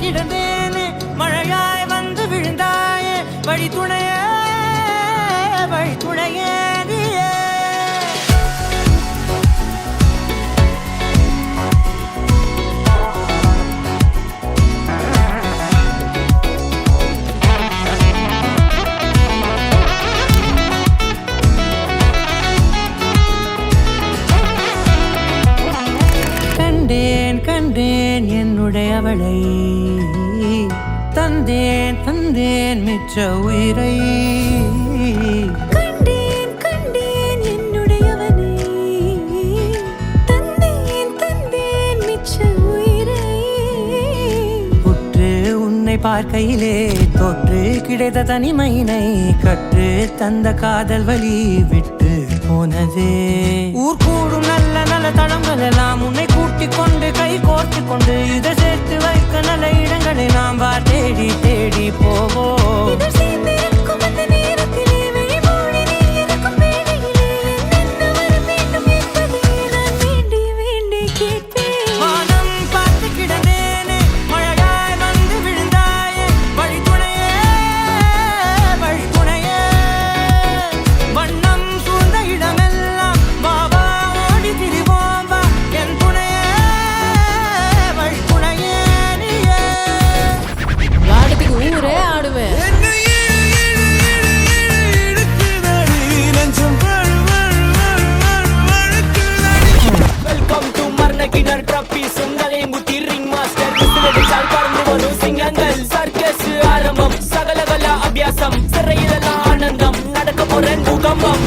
கிடந்தேனே மழையாய் வந்து விழுந்தாயே வழி துணையே நீயே கண்டேன் என்னுடையவளை தந்தேன் மிச்ச உயிரை கண்டேன் என்னுடையவனை தந்தேன் மிச்ச உயிரை உற்று உன்னை பார்க்கையிலே தொற்று கிடைத்த தனிமையினை கற்று தந்த காதல் வழி விட்டு போனதே ஊர் கூடும் நல்ல நல்ல தளங்கள் எல்லாம் உன்னை கூட்டிக் கொண்டு கை கோர்த்து கொண்டு இதை சேர்த்து வைக்க நல்ல இடங்களை நாம் தேடி போவோம் சிறையிலெல்லாம் ஆனந்தம் நடக்க போறேன் பூகம்பம்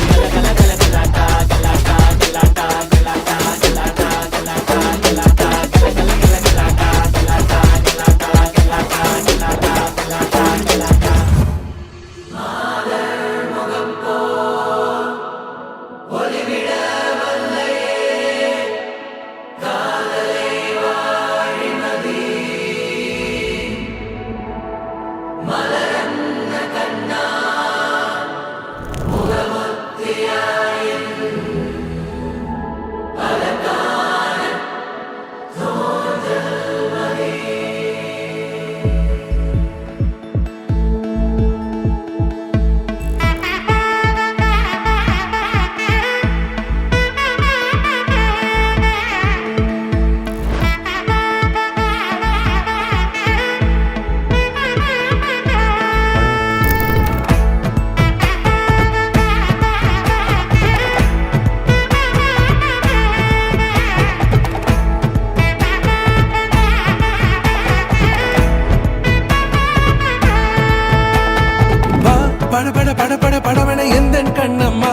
படவன எந்த கண்ணம்மா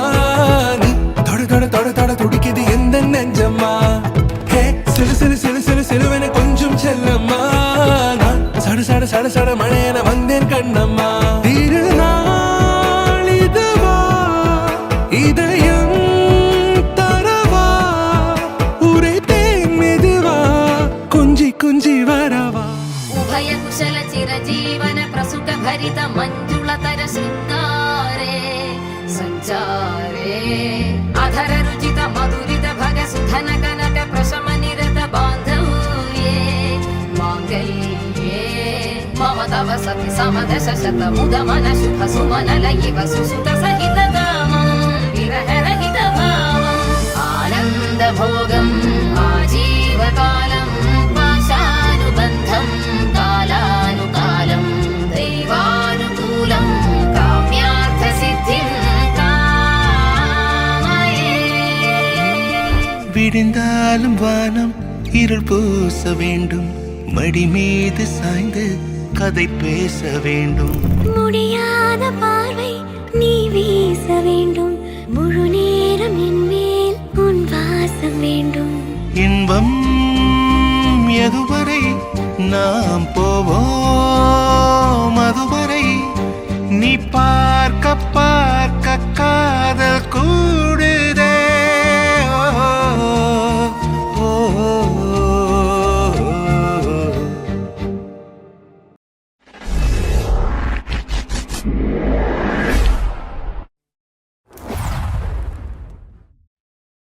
நீ தொட துடிக்குது எந்த நெஞ்சம்மா ஹே சிலுவென கொஞ்சம் செல்லம்மா நான் சட மழையென வந்தேன் கண்ணம்மா திருநாள் இதுவா இதயம் தரவா உரைத்தேன் மெதுவா கொஞ்சி வரவா உபய குசல சிரஜீவன பிரசுக भरित मंजुलतर शृंगारे संचारे अधर रुचित मधुरित भग सुधन कनक प्रशम निरत बांधव्ये मांगल्ये मम तव सति समदश शत मुद मन शुभ सुमन लयिव सुसुत सहित दामं विरह रहित भावं आनंद भोगं आजीवकालं पाशानुबन्धं कालानुकालं दैवानुकूलं काम्यार्थ सिद्धिं कामये விடிந்தாலும் வானம் இருள் பூச வேண்டும் மடி மீது சாய்ந்து கதை பேச வேண்டும் முடியாத பார்வை நீ வீச வேண்டும் முழு நேரம் என் மேல் உன் வாசம் வேண்டும் இன்பம் எதுவரை நாம் போவோம் அதுவரை நீ பார்க்க